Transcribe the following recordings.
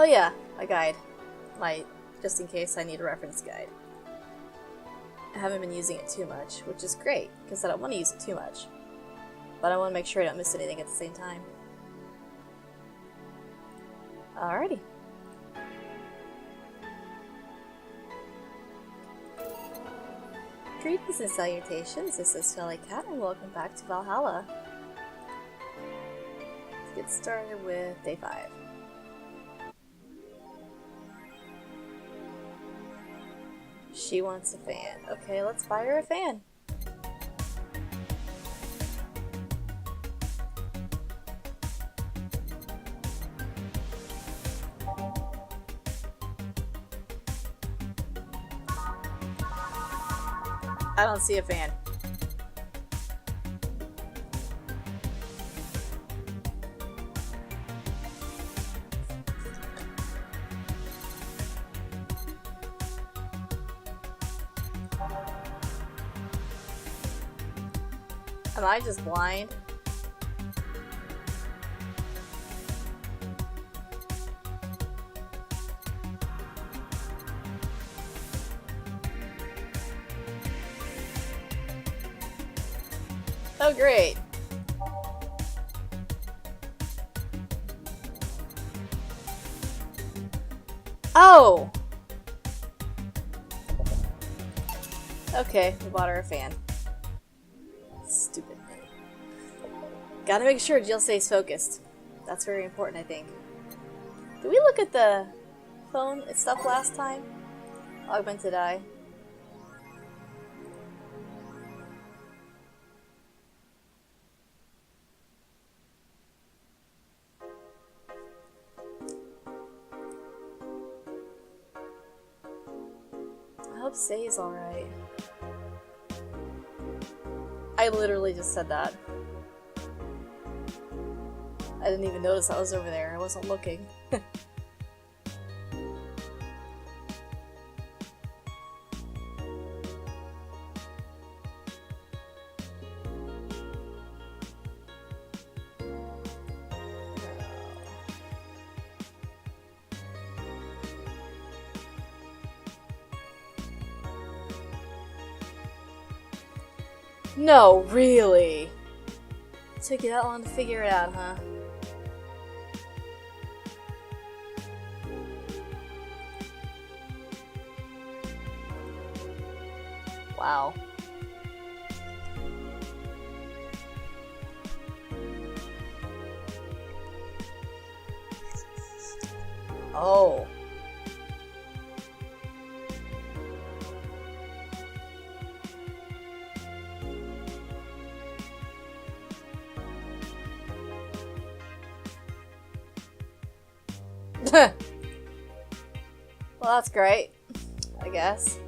Oh yeah, a guide. Just in case I need a reference guide. I haven't been using it too much, which is great, because I don't want to use it too much. But I want to make sure I don't miss anything at the same time. Alrighty. Greetings and salutations, this is Felly Cat, and welcome back to Valhalla. Let's get started with day 5. She wants a fan. Okay, let's buy her a fan. I don't see a fan. Am I just blind? Oh, great. Oh! Okay, we bought her a fan. Stupid thing. Gotta make sure Jill stays focused. That's very important, I think. Did we look at the phone and stuff last time? Augmented eye. I hope Say's alright. I literally just said that. I didn't even notice I was over there. I wasn't looking. No, really? Took you that long to figure it out, huh? Wow. Oh. Well, that's great, I guess.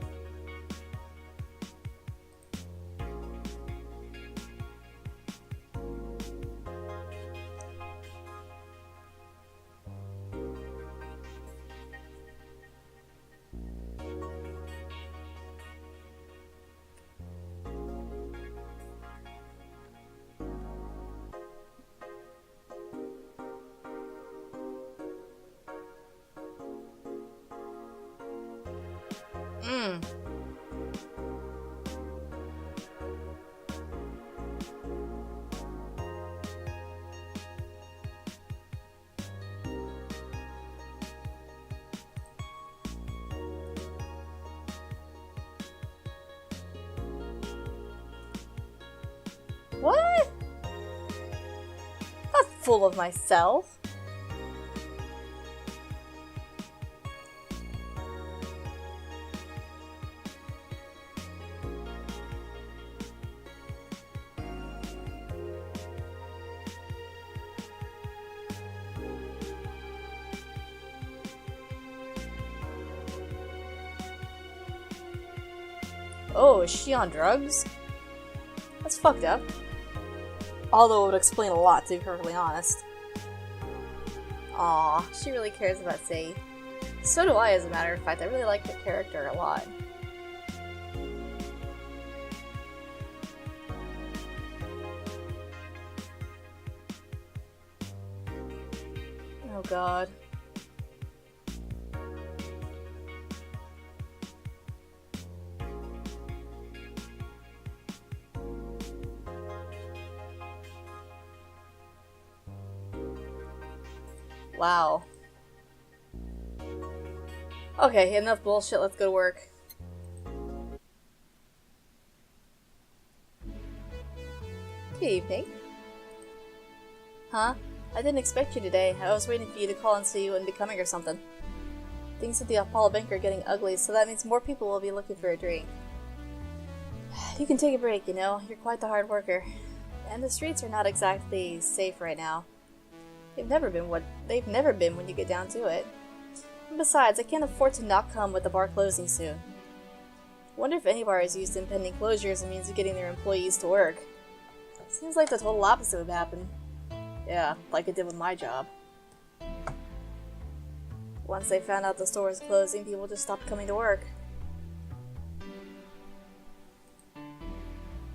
Mm. What? Not full of myself. Oh, is she on drugs? That's fucked up. Although it would explain a lot, to be perfectly honest. Aw, she really cares about Say. So do I, as a matter of fact. I really like her character a lot. Oh god. Wow. Okay, enough bullshit, let's go to work. Good evening. Huh? I didn't expect you today. I was waiting for you to call and see you wouldn't be coming or something. Things at the Apollo Bank are getting ugly, so that means more people will be looking for a drink. You can take a break, you know. You're quite the hard worker. And the streets are not exactly safe right now. They've never been when you get down to it. And besides, I can't afford to not come with the bar closing soon. Wonder if any bar has used impending closure as a means of getting their employees to work. Seems like the total opposite would happen. Yeah, like it did with my job. Once they found out the store was closing, people just stopped coming to work.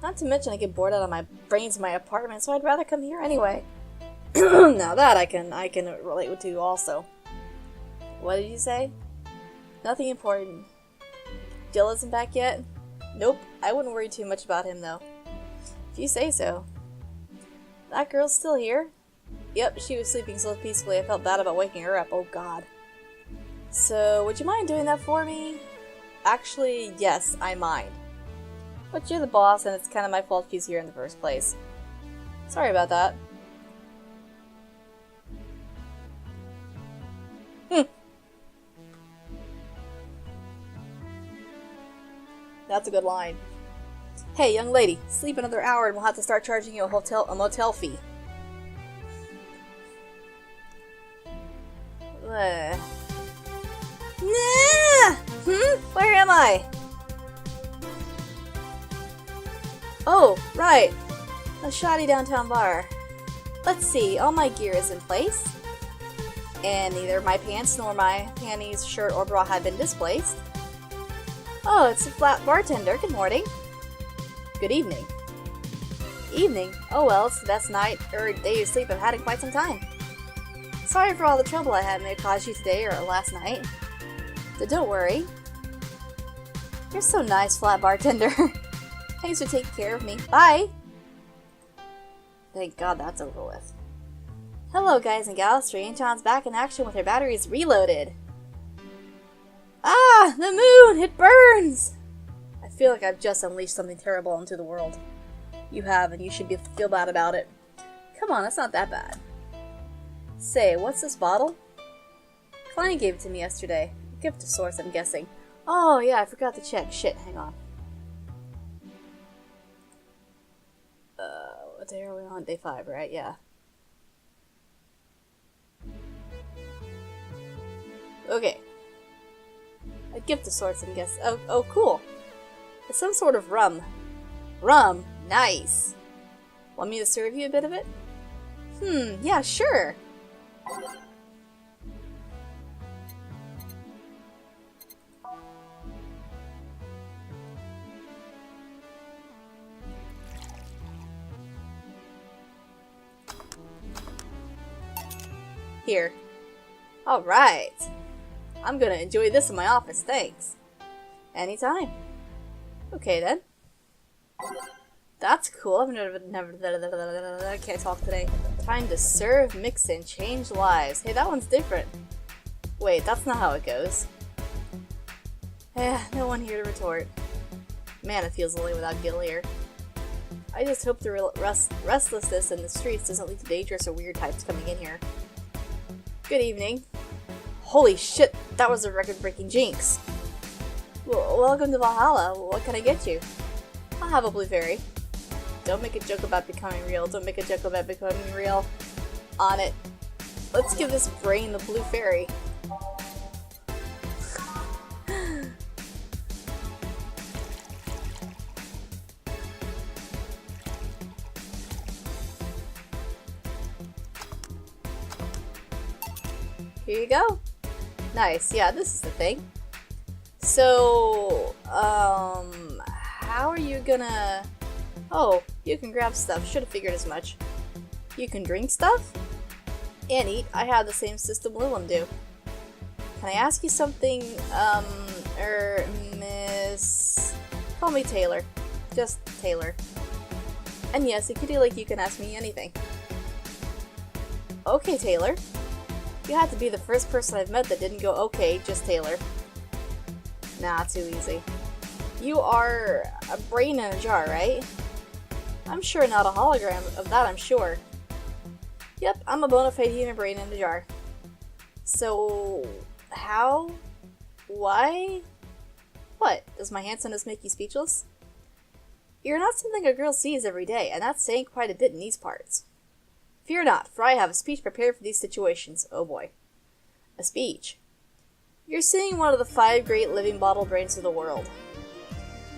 Not to mention I get bored out of my brains in my apartment, so I'd rather come here anyway. Now that I can relate to also. What did you say? Nothing important. Jill isn't back yet? Nope, I wouldn't worry too much about him though. If you say so. That girl's still here? Yep, she was sleeping so peacefully I felt bad about waking her up. Oh god. So, would you mind doing that for me? Actually, yes, I mind. But you're the boss and it's kind of my fault she's here in the first place. Sorry about that. That's a good line. Hey, young lady, sleep another hour and we'll have to start charging you a motel fee. Where am I? Oh, right. A shoddy downtown bar. Let's see, all my gear is in place. And neither my pants nor my panties, shirt, or bra had been displaced. Oh, it's a flat bartender. Good morning. Good evening. Evening? Oh well, it's the best night or day of sleep I've had in quite some time. Sorry for all the trouble I had may have caused you today or last night. But don't worry. You're so nice, flat bartender. Thanks for taking care of me. Bye! Thank God that's over with. Hello guys and gals, Strange John's back in action with her batteries reloaded. Ah! The moon! It burns! I feel like I've just unleashed something terrible into the world. You have, and you should feel bad about it. Come on, it's not that bad. Say, what's this bottle? Client gave it to me yesterday. Gift of sorts, I'm guessing. Oh, yeah, I forgot to check. Shit, hang on. What day are we on? Day 5, right? Yeah. Okay. A gift of sorts, I'm guessing. Oh, cool. It's some sort of rum. Rum? Nice. Want me to serve you a bit of it? Yeah, sure. Here. Alright. I'm gonna enjoy this in my office, thanks. Anytime. Okay then. That's cool. I've never I can't talk today. Time to serve, mix, and change lives. Hey, that one's different. Wait, that's not how it goes. No one here to retort. Man, it feels lonely without Gil here. I just hope the restlessness in the streets doesn't lead to dangerous or weird types coming in here. Good evening. Holy shit, that was a record-breaking jinx. Welcome to Valhalla. What can I get you? I'll have a blue fairy. Don't make a joke about becoming real. Don't make a joke about becoming real. On it. Let's give this brain the blue fairy. Here you go. Nice. Yeah, this is the thing. So, how are you gonna... Oh, you can grab stuff. Should have figured as much. You can drink stuff? And eat. I have the same system Lilum do. Can I ask you something, Miss... Call me Taylor. Just Taylor. And yes, a kitty like you can ask me anything. Okay, Taylor. You had to be the first person I've met that didn't go, okay, just Taylor. Nah, too easy. You are a brain in a jar, right? I'm sure not a hologram of that, I'm sure. Yep, I'm a bona fide human brain in a jar. So, how? Why? What? Does my handsomeness make you speechless? You're not something a girl sees every day, and that's saying quite a bit in these parts. Fear not, for I have a speech prepared for these situations. Oh boy. A speech. You're seeing one of the 5 great living bottle brains of the world.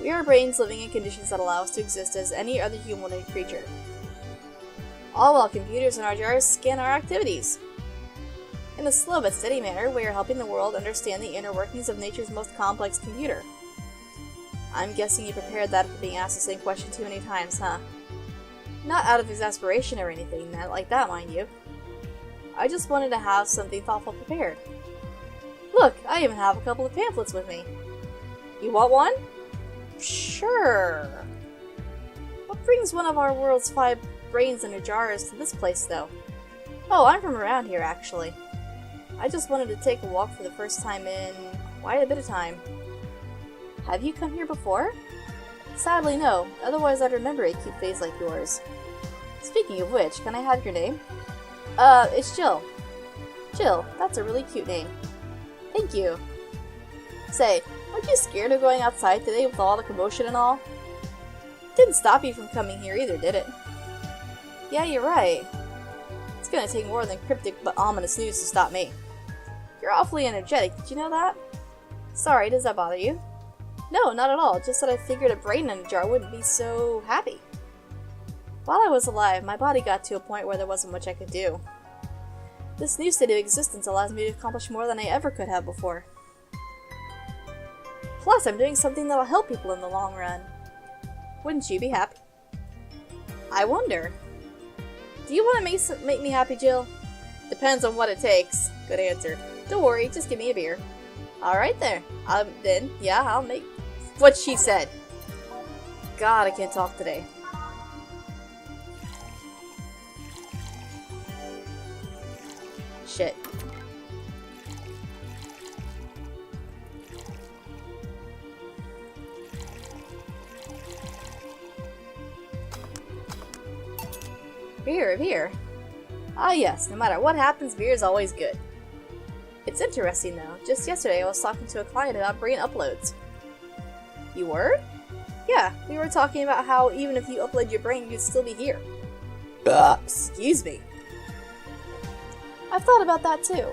We are brains living in conditions that allow us to exist as any other humanoid creature. All while computers in our jars scan our activities. In a slow but steady manner, we are helping the world understand the inner workings of nature's most complex computer. I'm guessing you prepared that after being asked the same question too many times, huh? Not out of exasperation or anything like that, mind you. I just wanted to have something thoughtful prepared. Look, I even have a couple of pamphlets with me. You want one? Sure. What brings one of our world's 5 brains in a jars to this place, though? Oh, I'm from around here, actually. I just wanted to take a walk for the first time in quite a bit of time. Have you come here before? Sadly, no. Otherwise, I'd remember a cute face like yours. Speaking of which, can I have your name? It's Jill. Jill, that's a really cute name. Thank you. Say, aren't you scared of going outside today with all the commotion and all? Didn't stop you from coming here either, did it? Yeah, you're right. It's gonna take more than cryptic but ominous news to stop me. You're awfully energetic, did you know that? Sorry, does that bother you? No, not at all, just that I figured a brain in a jar wouldn't be so happy. While I was alive, my body got to a point where there wasn't much I could do. This new state of existence allows me to accomplish more than I ever could have before. Plus, I'm doing something that'll help people in the long run. Wouldn't you be happy? I wonder. Do you want to make me happy, Jill? Depends on what it takes. Good answer. Don't worry, just give me a beer. Alright there. Then, yeah, I'll make what she said. God, I can't talk today. Shit. Beer. Ah yes, no matter what happens, beer is always good. It's interesting though, just yesterday I was talking to a client about brain uploads. You were? Yeah, we were talking about how even if you upload your brain, you'd still be here. Excuse me. I've thought about that too.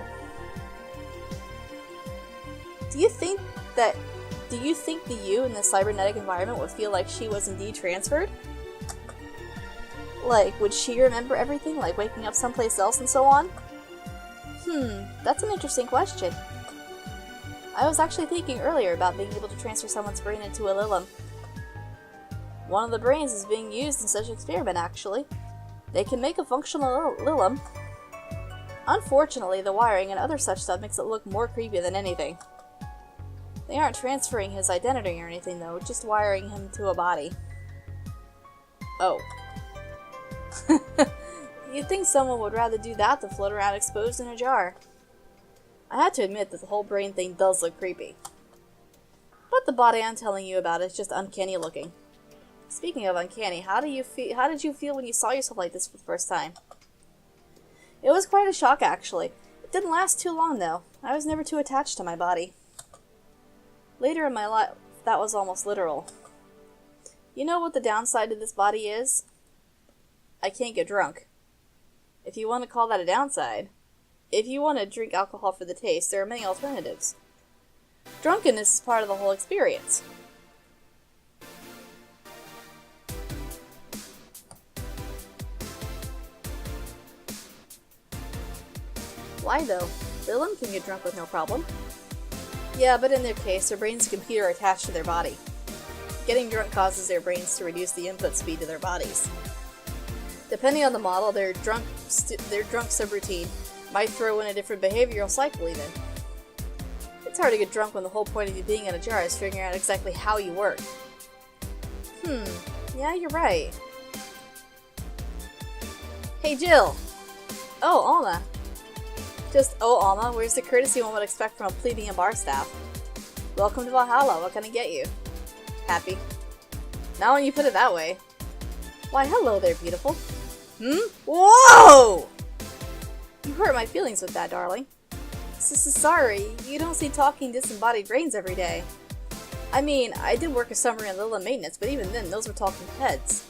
Do you think the you in the cybernetic environment would feel like she was indeed transferred? Like, would she remember everything, like waking up someplace else and so on? That's an interesting question. I was actually thinking earlier about being able to transfer someone's brain into a Lilum. One of the brains is being used in such an experiment, actually. They can make a functional Lilum. Unfortunately, the wiring and other such stuff makes it look more creepy than anything. They aren't transferring his identity or anything, though, just wiring him to a body. Oh. You'd think someone would rather do that than float around exposed in a jar. I had to admit that the whole brain thing does look creepy. But the body I'm telling you about is just uncanny looking. Speaking of uncanny, how did you feel when you saw yourself like this for the first time? It was quite a shock, actually. It didn't last too long, though. I was never too attached to my body. Later in my life, that was almost literal. You know what the downside to this body is? I can't get drunk. If you want to call that a downside. If you want to drink alcohol for the taste, there are many alternatives. Drunkenness is part of the whole experience. Why though? Lilum can get drunk with no problem. Yeah, but in their case, their brain's computer attached to their body. Getting drunk causes their brains to reduce the input speed to their bodies. Depending on the model, their drunk subroutine might throw in a different behavioral cycle even. It's hard to get drunk when the whole point of you being in a jar is figuring out exactly how you work. Yeah, you're right. Hey, Jill! Oh, Alma. Oh, Alma, where's the courtesy one would expect from a plebeian bar staff? Welcome to Valhalla, what can I get you? Happy. Not when you put it that way. Why, hello there, beautiful. Whoa! You hurt my feelings with that, darling. Sorry, you don't see talking disembodied brains every day. I mean, I did work a summer in Lilla maintenance, but even then, those were talking heads.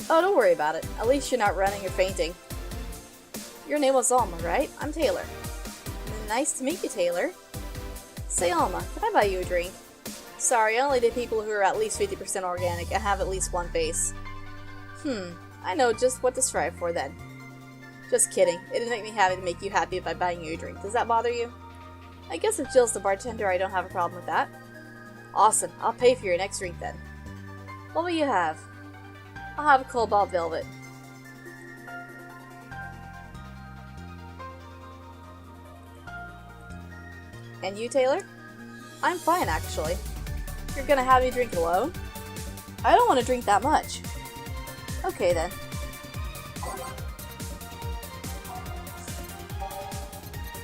Oh, don't worry about it. At least you're not running or fainting. Your name was Alma, right? I'm Taylor. Nice to meet you, Taylor. Say, Alma, can I buy you a drink? Sorry, I only date people who are at least 50% organic and have at least one face. I know just what to strive for then. Just kidding. It'd make me happy to make you happy by buying you a drink. Does that bother you? I guess if Jill's the bartender, I don't have a problem with that. Awesome. I'll pay for your next drink then. What will you have? I'll have a cobalt velvet. And you, Taylor? I'm fine, actually. You're gonna have me drink alone? I don't want to drink that much. Okay, then.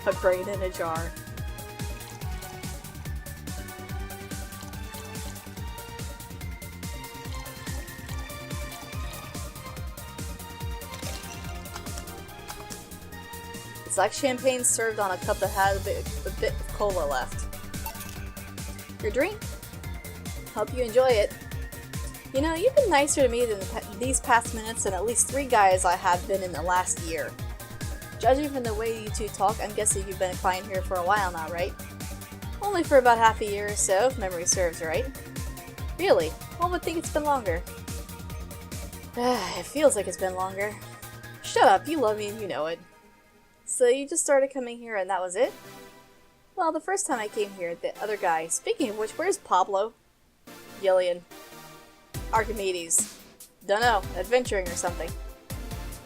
A brain in a jar. It's like champagne served on a cup that had a bit of cola left. Your drink? Hope you enjoy it. You know, you've been nicer to me than these past minutes than at least 3 guys I have been in the last year. Judging from the way you two talk, I'm guessing you've been a client here for a while now, right? Only for about half a year or so, if memory serves right. Really? One would think it's been longer. It feels like it's been longer. Shut up, you love me and you know it. So you just started coming here and that was it? Well, the first time I came here, the other guy, speaking of which, where's Pablo? Gillian. Archimedes. Dunno, adventuring or something.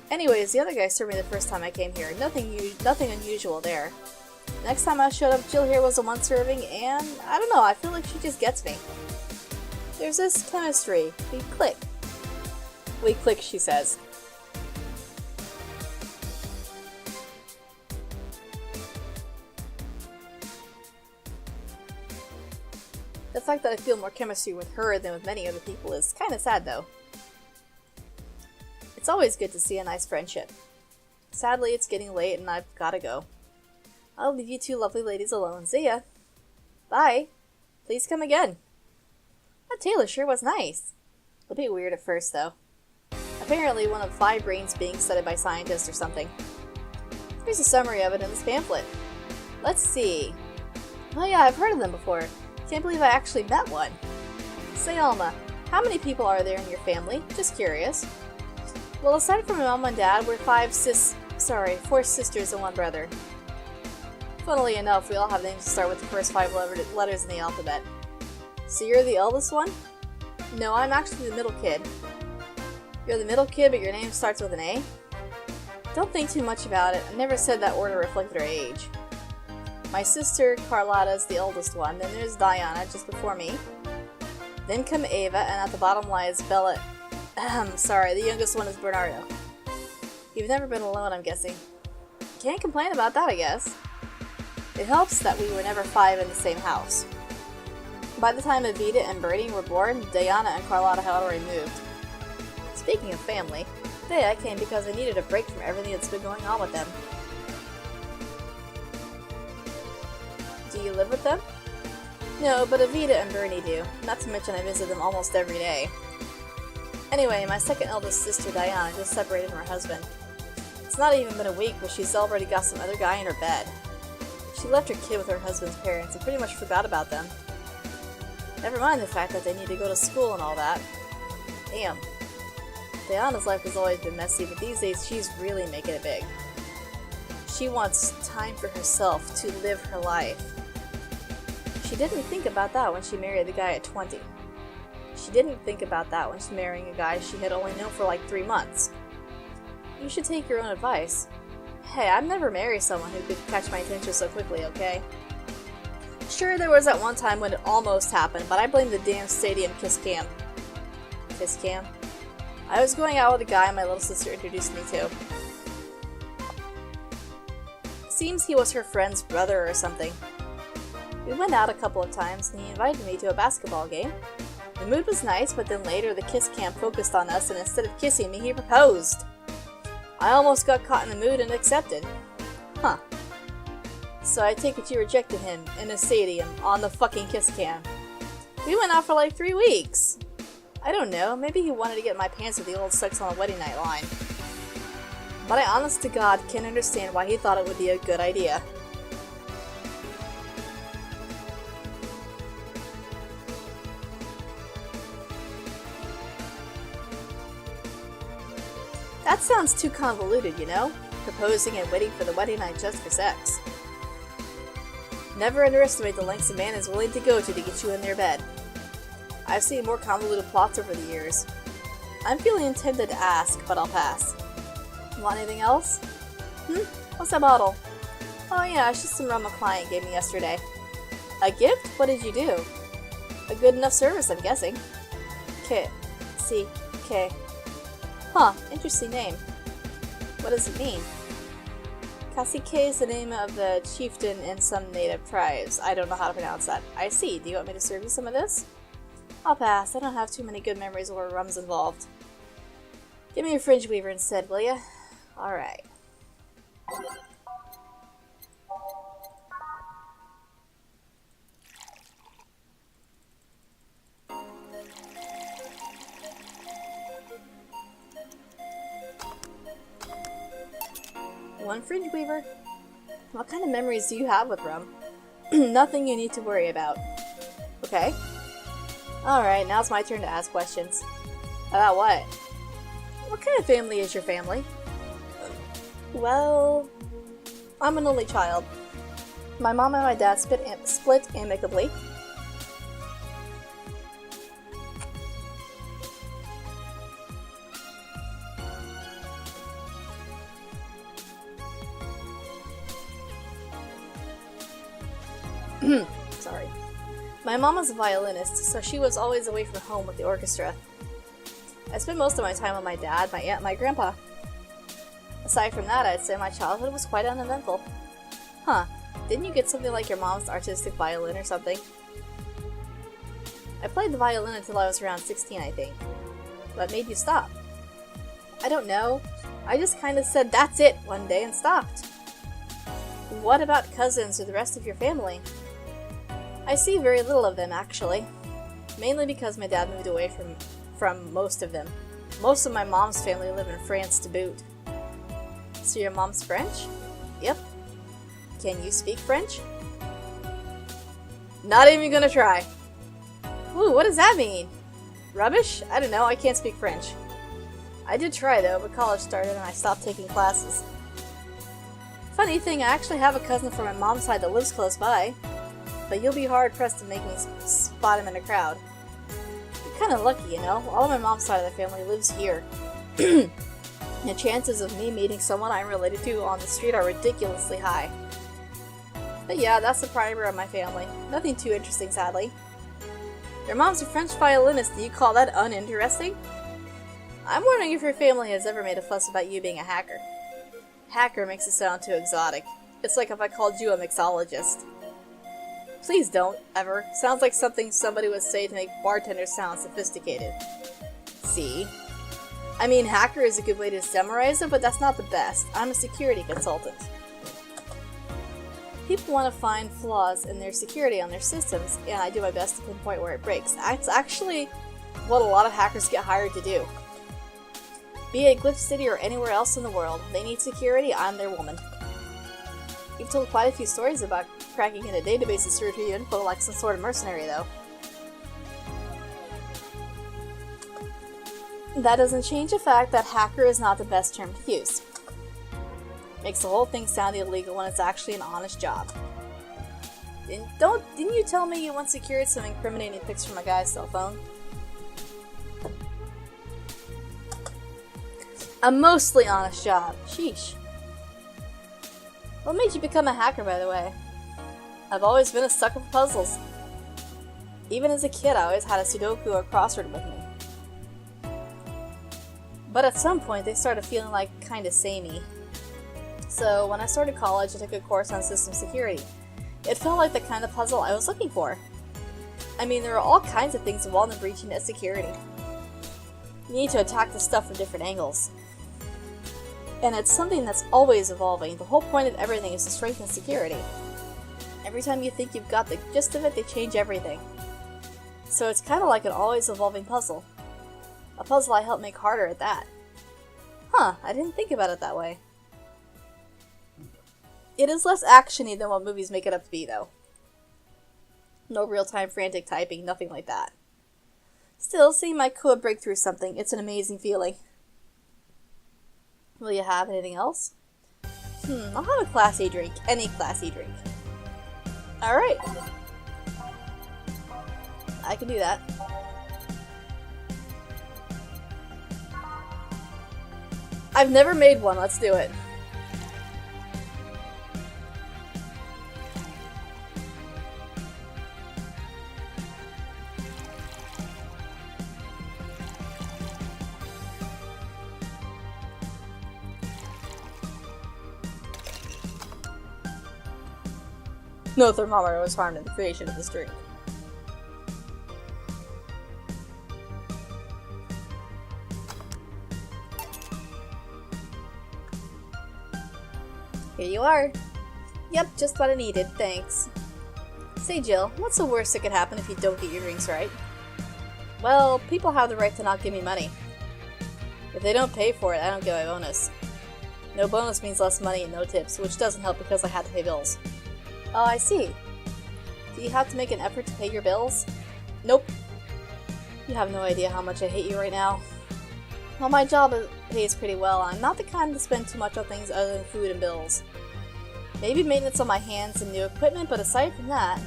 Anyways, the other guy served me the first time I came here. Nothing unusual there. Next time I showed up, Jill here was the one serving, and I don't know, I feel like she just gets me. There's this chemistry. We click. We click, she says. The fact that I feel more chemistry with her than with many other people is kinda sad, though. It's always good to see a nice friendship. Sadly, it's getting late and I've gotta go. I'll leave you two lovely ladies alone. See ya. Bye. Please come again. That Taylor sure was nice. A bit weird at first, though. Apparently one of 5 brains being studied by scientists or something. Here's a summary of it in this pamphlet. Let's see. Oh yeah, I've heard of them before. Can't believe I actually met one. Say, Alma, how many people are there in your family? Just curious. Well, aside from my mom and dad, we're 4 sisters and 1 brother. Funnily enough, we all have names that start with the first 5 letters in the alphabet. So you're the eldest one? No, I'm actually the middle kid. You're the middle kid, but your name starts with an A? Don't think too much about it. I never said that order reflected her age. My sister, Carlotta's the oldest one, then there's Diana, just before me. Then come Ava, and at the bottom lies Bella. The youngest one is Bernardo. You've never been alone, I'm guessing. Can't complain about that, I guess. It helps that we were never 5 in the same house. By the time Evita and Bertie were born, Diana and Carlotta had already moved. Speaking of family, today I came because I needed a break from everything that's been going on with them. Do you live with them? No, but Evita and Bernie do. Not to mention I visit them almost every day. Anyway, my second eldest sister Diana just separated from her husband. It's not even been a week, but she's already got some other guy in her bed. She left her kid with her husband's parents and pretty much forgot about them. Never mind the fact that they need to go to school and all that. Damn. Diana's life has always been messy, but these days she's really making it big. She wants time for herself to live her life. She didn't think about that when she married the guy at 20. She didn't think about that when she's marrying a guy she had only known for like 3 months. You should take your own advice. Hey, I've never married someone who could catch my attention so quickly, okay? Sure, there was that one time when it almost happened, but I blame the damn stadium kiss cam. Kiss cam? I was going out with a guy my little sister introduced me to. Seems he was her friend's brother or something. We went out a couple of times and he invited me to a basketball game. The mood was nice, but then later the kiss cam focused on us and instead of kissing me, he proposed. I almost got caught in the mood and accepted. Huh. So I take it you rejected him in a stadium on the fucking kiss cam. We went out for like 3 weeks. I don't know, maybe he wanted to get in my pants with the old sex on a wedding night line. But I honest to God can't understand why he thought it would be a good idea. That sounds too convoluted, you know? Proposing and waiting for the wedding night just for sex. Never underestimate the lengths a man is willing to go to get you in their bed. I've seen more convoluted plots over the years. I'm feeling tempted to ask, but I'll pass. Want anything else? What's that bottle? Oh yeah, it's just some rum a client gave me yesterday. A gift? What did you do? A good enough service, I'm guessing. K. Huh, interesting name. What does it mean? Kasike is the name of the chieftain in some native tribes. I don't know how to pronounce that. I see. Do you want me to serve you some of this? I'll pass. I don't have too many good memories where rum's involved. Give me a fringe weaver instead, will ya? Alright. One fringe weaver? What kind of memories do you have with rum? Nothing you need to worry about. Okay. Alright, now it's my turn to ask questions. About what? What kind of family is your family? Well, I'm an only child. My mom and my dad split amicably. Sorry. My mom was a violinist, so she was always away from home with the orchestra. I spent most of my time with my dad, my aunt, and my grandpa. Aside from that, I'd say my childhood was quite uneventful. Huh. Didn't you get something like your mom's artistic violin or something? I played the violin until I was around 16, I think. What made you stop? I don't know. I just kind of said that's it one day and stopped. What about cousins or the rest of your family? I see very little of them, actually. Mainly because my dad moved away from most of them. Most of my mom's family live in France to boot. So your mom's French? Yep. Can you speak French? Not even gonna try. Ooh, what does that mean? Rubbish? I don't know, I can't speak French. I did try though, but college started and I stopped taking classes. Funny thing, I actually have a cousin from my mom's side that lives close by. But you'll be hard-pressed to make me spot him in a crowd. You're kinda lucky, you know? All of my mom's side of the family lives here. The chances of me meeting someone I'm related to on the street are ridiculously high. But yeah, that's the primer of my family. Nothing too interesting, sadly. Your mom's a French violinist, do you call that uninteresting? I'm wondering if your family has ever made a fuss about you being a hacker. Hacker makes it sound too exotic. It's like if I called you a mixologist. Please don't, ever. Sounds like something somebody would say to make bartenders sound sophisticated. See? I mean, hacker is a good way to summarize it, but that's not the best. I'm a security consultant. People want to find flaws in their security on their systems, and I do my best to pinpoint where it breaks. That's actually what a lot of hackers get hired to do. Be it Glyph City or anywhere else in the world, they need security, I'm their woman. You've told quite a few stories about cracking into databases to retrieve info like some sort of mercenary, though. That doesn't change the fact that hacker is not the best term to use. Makes the whole thing sound illegal when it's actually an honest job. Didn't you tell me you once secured some incriminating pics from a guy's cell phone? A mostly honest job. Sheesh. What made you become a hacker, by the way? I've always been a sucker for puzzles. Even as a kid, I always had a Sudoku or crossword with me. But at some point, they started feeling like kinda samey. So when I started college, I took a course on system security. It felt like the kind of puzzle I was looking for. I mean, there are all kinds of things involved in breaching net security. You need to attack the stuff from different angles. And it's something that's always evolving. The whole point of everything is to strengthen security. Every time you think you've got the gist of it, they change everything. So it's kind of like an always evolving puzzle. A puzzle I help make harder at that. Huh, I didn't think about it that way. It is less actiony than what movies make it up to be, though. No real-time frantic typing, nothing like that. Still, seeing my code break through something, it's an amazing feeling. Will you have anything else? I'll have a classy drink. Any classy drink. Alright. I can do that. I've never made one, let's do it. No thermometer was harmed in the creation of this drink. Here you are. Yep, just what I needed, thanks. Say Jill, what's the worst that could happen if you don't get your drinks right? Well, people have the right to not give me money. If they don't pay for it, I don't get my bonus. No bonus means less money and no tips, which doesn't help because I had to pay bills. Oh, I see. Do you have to make an effort to pay your bills? Nope. You have no idea how much I hate you right now. Well, my job pays pretty well. I'm not the kind to spend too much on things other than food and bills. Maybe maintenance on my hands and new equipment, but aside from that...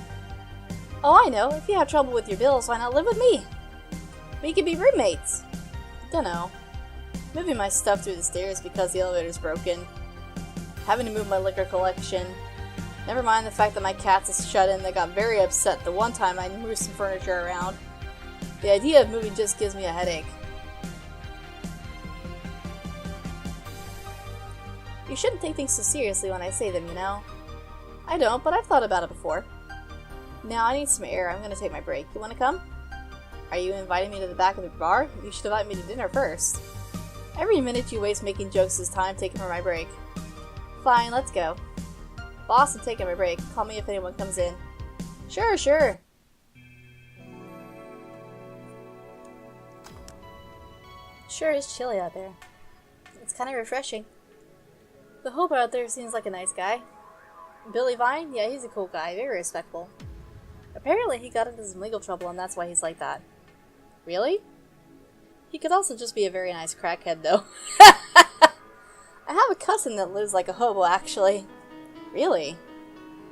Oh, I know. If you have trouble with your bills, why not live with me? We could be roommates. Dunno. Moving my stuff through the stairs because the elevator's broken. Having to move my liquor collection. Never mind the fact that my cats is shut in. They got very upset the one time I moved some furniture around. The idea of moving just gives me a headache. You shouldn't take things so seriously when I say them, you know? I don't, but I've thought about it before. Now I need some air. I'm gonna take my break. You wanna come? Are you inviting me to the back of the bar? You should invite me to dinner first. Every minute you waste making jokes is time taken for my break. Fine, let's go. Boss, I'm taking my break. Call me if anyone comes in. Sure, sure. Sure is chilly out there. It's kind of refreshing. The hobo out there seems like a nice guy. Billy Vine? Yeah, he's a cool guy. Very respectful. Apparently he got into some legal trouble and that's why he's like that. Really? He could also just be a very nice crackhead, though. I have a cousin that lives like a hobo, actually. Really?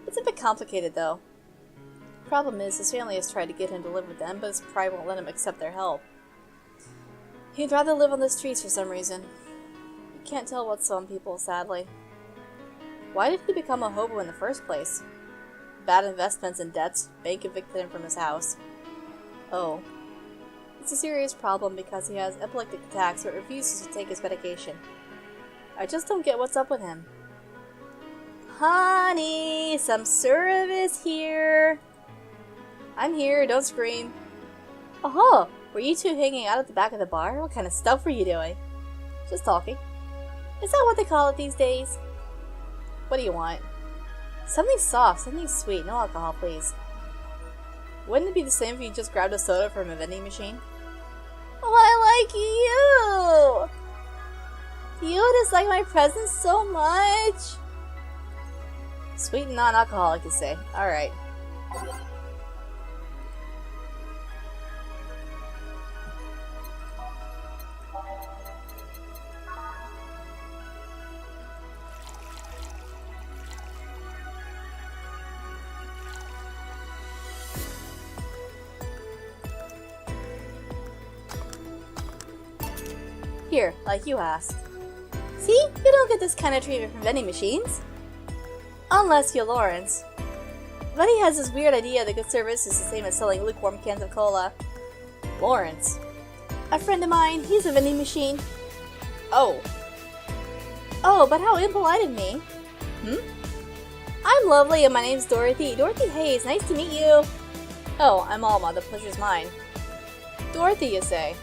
It's a bit complicated, though. Problem is, his family has tried to get him to live with them, but his pride won't let him accept their help. He'd rather live on the streets for some reason. You can't tell what some people, sadly. Why did he become a hobo in the first place? Bad investments and debts. Bank evicted him from his house. Oh. It's a serious problem because he has epileptic attacks but refuses to take his medication. I just don't get what's up with him. Honey, some service here. I'm here, don't scream. Oh, were you two hanging out at the back of the bar? What kind of stuff were you doing? Just talking. Is that what they call it these days? What do you want? Something soft, something sweet, no alcohol, please. Wouldn't it be the same if you just grabbed a soda from a vending machine? Oh, I like you! You just like my presents so much! Sweet and non-alcoholic, you say. Alright. Here, like you asked. See? You don't get this kind of treatment from vending machines. Unless you're Lawrence. But he has this weird idea that good service is the same as selling lukewarm cans of cola. Lawrence. A friend of mine, he's a vending machine. Oh. Oh, but how impolite of me. Hmm? I'm lovely and my name's Dorothy. Dorothy Hayes, nice to meet you. Oh, I'm Alma, the pleasure's mine. Dorothy, you say?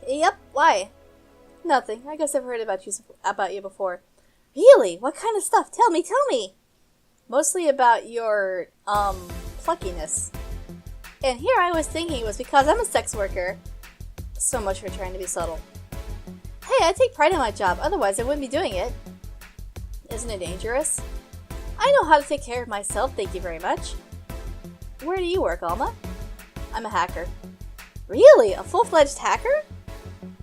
Yep, why? Nothing. I guess I've heard about you before. Really? What kind of stuff? Tell me! Mostly about your, pluckiness. And here I was thinking it was because I'm a sex worker. So much for trying to be subtle. Hey, I take pride in my job, otherwise I wouldn't be doing it. Isn't it dangerous? I know how to take care of myself, thank you very much. Where do you work, Alma? I'm a hacker. Really? A full-fledged hacker?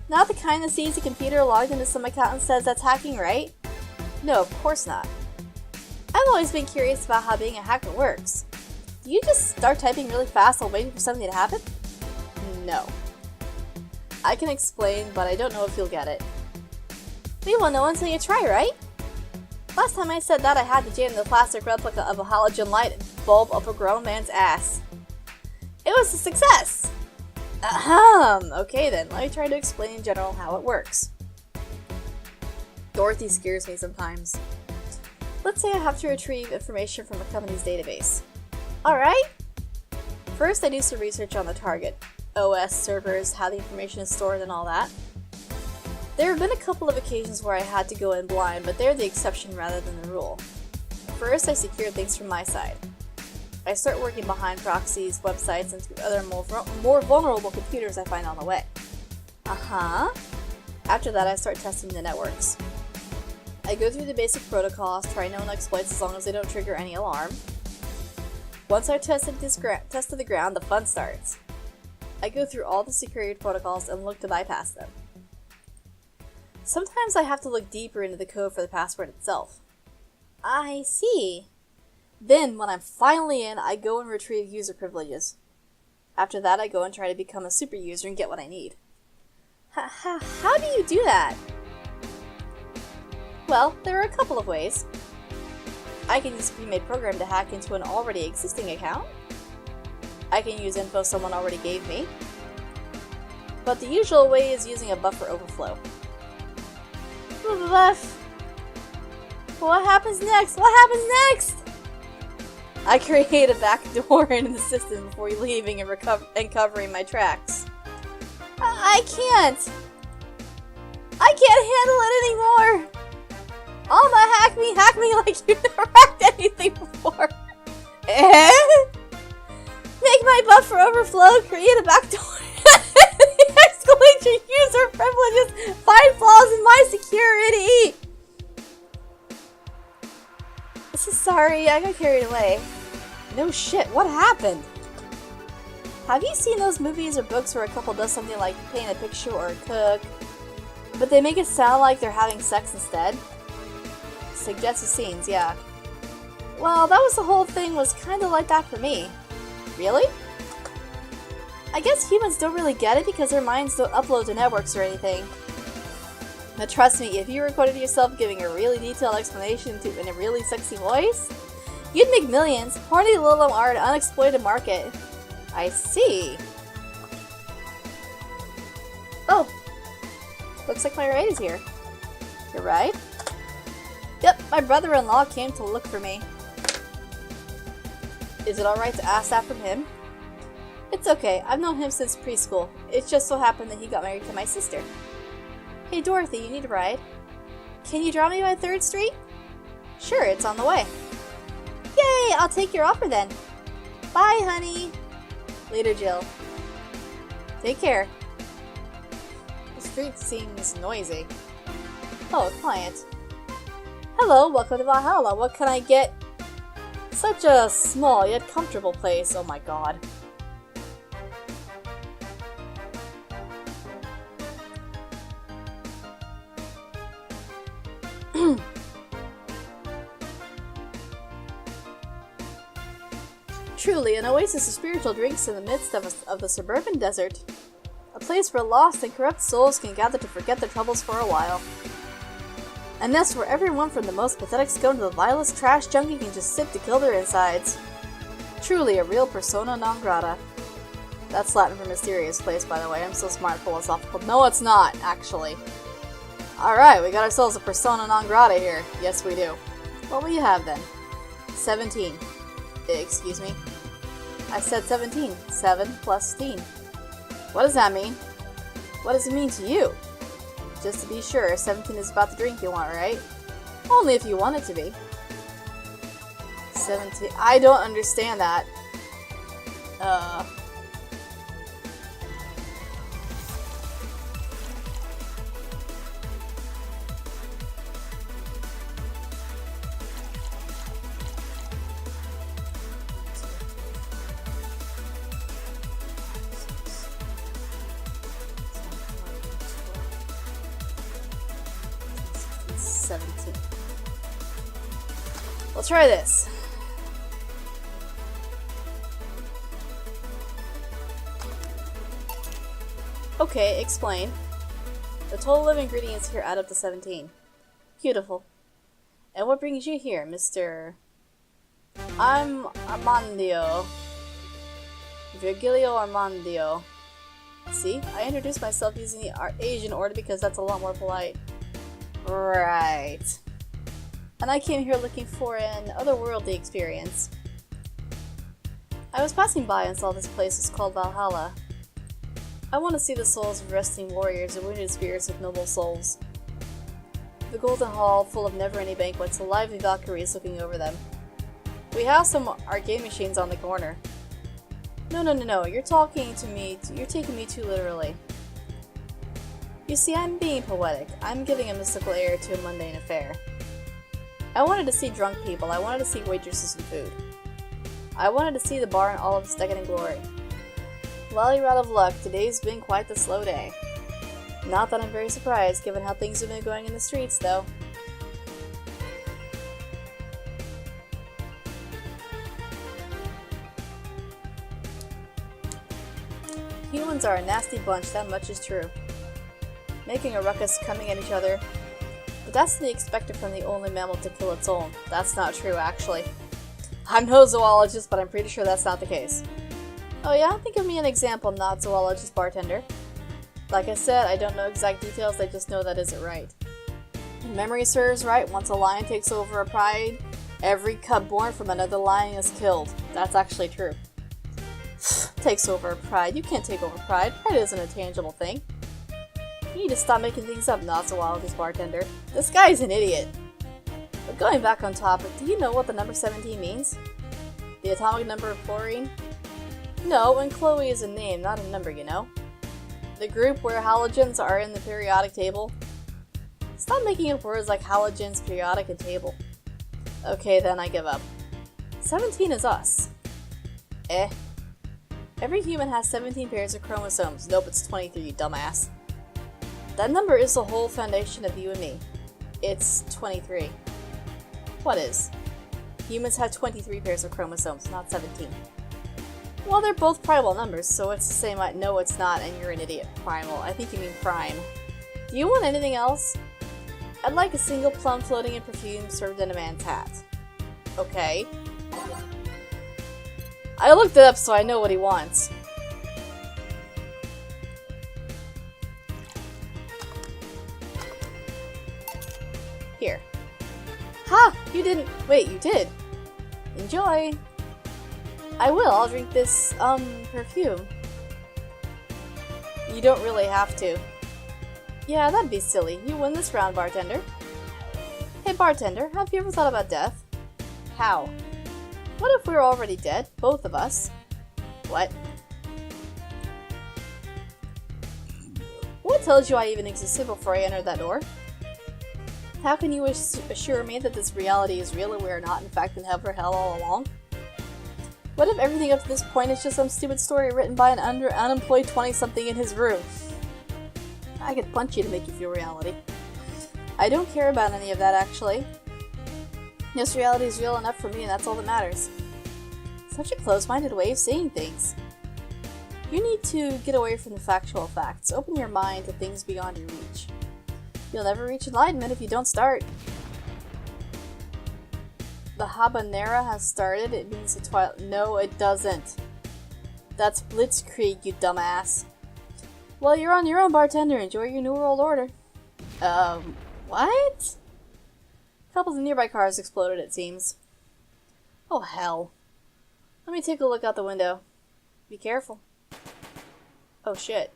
Not the kind that sees a computer logged into some account and says that's hacking, right? No, of course not. I've always been curious about how being a hacker works. Do you just start typing really fast while waiting for something to happen? No. I can explain, but I don't know if you'll get it. We won't know until you try, right? Last time I said that, I had to jam the plastic replica of a halogen light bulb up a grown man's ass. It was a success! Ahem! Okay then, let me try to explain in general how it works. Dorothy scares me sometimes. Let's say I have to retrieve information from a company's database. Alright? First, I do some research on the target. OS, servers, how the information is stored, and all that. There have been a couple of occasions where I had to go in blind, but they're the exception rather than the rule. First, I secure things from my side. I start working behind proxies, websites, and through other more vulnerable computers I find on the way. After that, I start testing the networks. I go through the basic protocols, try known exploits as long as they don't trigger any alarm. Once I've tested the ground, the fun starts. I go through all the security protocols and look to bypass them. Sometimes I have to look deeper into the code for the password itself. I see. Then, when I'm finally in, I go and retrieve user privileges. After that, I go and try to become a super user and get what I need. How do you do that? Well, there are a couple of ways. I can use a pre-made program to hack into an already existing account. I can use info someone already gave me. But the usual way is using a buffer overflow. What happens next? I create a backdoor into the system before leaving and covering my tracks. I can't handle it anymore! Alma, hack me like you've never hacked anything before! Make my buffer overflow, create a backdoor, escalate your user privileges, find flaws in my security! Sorry, I got carried away. No shit, what happened? Have you seen those movies or books where a couple does something like paint a picture or cook, but they make it sound like they're having sex instead? Suggestive scenes, yeah. Well, that was the whole thing, was kinda like that for me. Really? I guess humans don't really get it because their minds don't upload to networks or anything. But trust me, if you recorded yourself giving a really detailed explanation in a really sexy voice, you'd make millions. Horny little are an unexploited market. I see. Oh. Looks like my ride is here. Your ride? Yep, my brother-in-law came to look for me. Is it alright to ask that from him? It's okay, I've known him since preschool. It just so happened that he got married to my sister. Hey Dorothy, you need a ride? Can you drop me by 3rd Street? Sure, it's on the way. Yay, I'll take your offer then. Bye, honey. Later, Jill. Take care. The street seems noisy. Oh, a client. Hello, welcome to Valhalla. What can I get? Such a small yet comfortable place. Oh my god. Truly, an oasis of spiritual drinks in the midst of the suburban desert. A place where lost and corrupt souls can gather to forget their troubles for a while. A nest where everyone from the most pathetic scum to the vilest trash junkie can just sit to kill their insides. Truly a real persona non grata. That's Latin for mysterious place, by the way. I'm so smart and philosophical. No, it's not, actually. Alright, we got ourselves a persona non grata here. Yes, we do. What will you have, then? 17. Excuse me? I said 17. 7 plus teen. What does that mean? What does it mean to you? Just to be sure, 17 is about the drink you want, right? Only if you want it to be. 17. I don't understand that. We'll try this. Okay, explain. The total of ingredients here add up to 17. Beautiful. And what brings you here, Mr. I'm Armandio. Virgilio Armandio. See, I introduced myself using the Asian order because that's a lot more polite. Right. And I came here looking for an otherworldly experience. I was passing by and saw this place is called Valhalla. I want to see the souls of resting warriors and wounded spirits of noble souls. The golden hall, full of never-ending banquets, the lively Valkyries looking over them. We have some arcade machines on the corner. No, you're taking me too literally. You see, I'm being poetic. I'm giving a mystical air to a mundane affair. I wanted to see drunk people. I wanted to see waitresses and food. I wanted to see the bar in all of its decadent glory. Lolly rat of luck, today's been quite the slow day. Not that I'm very surprised, given how things have been going in the streets, though. Humans are a nasty bunch, that much is true. Making a ruckus, coming at each other. But that's to be expected from the only mammal to kill its own. That's not true, actually. I'm no zoologist, but I'm pretty sure that's not the case. Oh yeah? Think of me an example, not zoologist bartender. Like I said, I don't know exact details, I just know that isn't right. If memory serves right, once a lion takes over a pride, every cub born from another lion is killed. That's actually true. Takes over a pride. You can't take over pride. Pride isn't a tangible thing. You need to stop making things up, not zoologist bartender. This guy's an idiot. But going back on topic, do you know what the number 17 means? The atomic number of chlorine? No, and Chloe is a name, not a number, you know. The group where halogens are in the periodic table. Stop making up words like halogens, periodic, and table. Okay, then I give up. 17 is us. Every human has 17 pairs of chromosomes. Nope, it's 23, you dumbass. That number is the whole foundation of you and me. It's 23. What is? Humans have 23 pairs of chromosomes, not 17. Well, they're both primal numbers, so it's the same. No, it's not, and you're an idiot. Primal. I think you mean prime. Do you want anything else? I'd like a single plum floating in perfume served in a man's hat. Okay. I looked it up so I know what he wants. Here. Ha! You didn't- wait, you did. Enjoy! I will, I'll drink this, perfume. You don't really have to. Yeah, that'd be silly. You win this round, bartender. Hey, bartender, have you ever thought about death? How? What if we're already dead? Both of us. What? What tells you I even existed before I entered that door? How can you assure me that this reality is real and we are not, in fact, in heaven or hell all along? What if everything up to this point is just some stupid story written by an unemployed 20-something in his room? I could punch you to make you feel reality. I don't care about any of that, actually. This reality is real enough for me, and that's all that matters. Such a close-minded way of seeing things. You need to get away from the factual facts. Open your mind to things beyond your reach. You'll never reach enlightenment if you don't start. The habanera has started. It means the twilight. No, it doesn't. That's Blitzkrieg, you dumbass. Well, you're on your own, bartender. Enjoy your New World Order. What? A couple of nearby cars exploded, it seems. Oh, hell. Let me take a look out the window. Be careful. Oh, shit.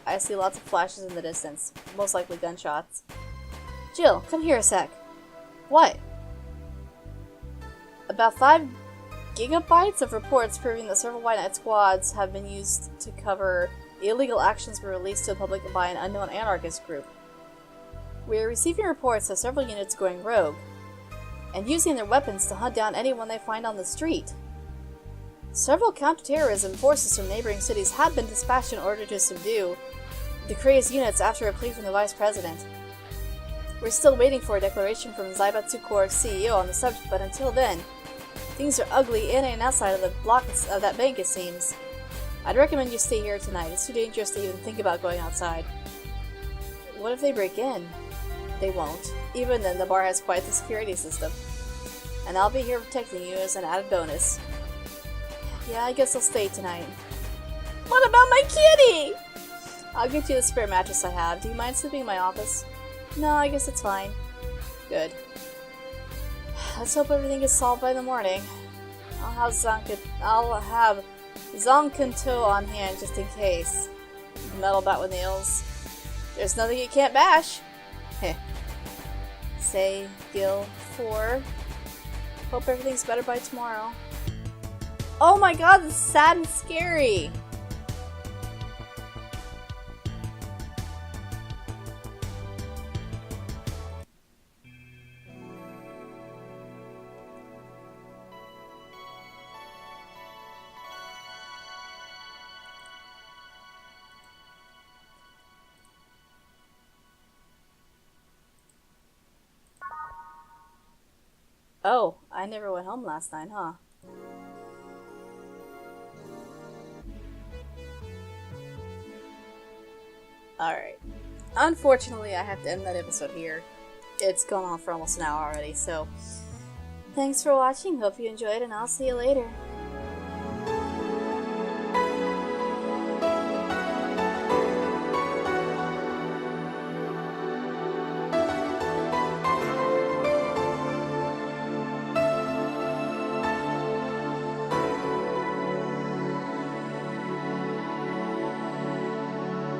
I see lots of flashes in the distance. Most likely gunshots. Jill, come here a sec. What? About 5 gigabytes of reports proving that several White Knight squads have been used to cover illegal actions were released to the public by an unknown anarchist group. We are receiving reports of several units going rogue, and using their weapons to hunt down anyone they find on the street. Several counterterrorism forces from neighboring cities have been dispatched in order to subdue the crazed units after a plea from the Vice President. We're still waiting for a declaration from Zaibatsu Corps' CEO on the subject, but until then, things are ugly in and outside of the blocks of that bank, it seems. I'd recommend you stay here tonight. It's too dangerous to even think about going outside. What if they break in? They won't. Even then, the bar has quite the security system. And I'll be here protecting you as an added bonus. Yeah, I guess I'll stay tonight. What about my kitty? I'll get you the spare mattress I have. Do you mind sleeping in my office? No, I guess it's fine. Good. Let's hope everything is solved by the morning. I'll have Zonkanto on hand just in case. Metal bat with nails. There's nothing you can't bash. Heh. Say, Gil 4. Hope everything's better by tomorrow. Oh my god, this is sad and scary! Oh, I never went home last night, huh? Alright. Unfortunately, I have to end that episode here. It's gone on for almost an hour already, so thanks for watching, hope you enjoyed, and I'll see you later.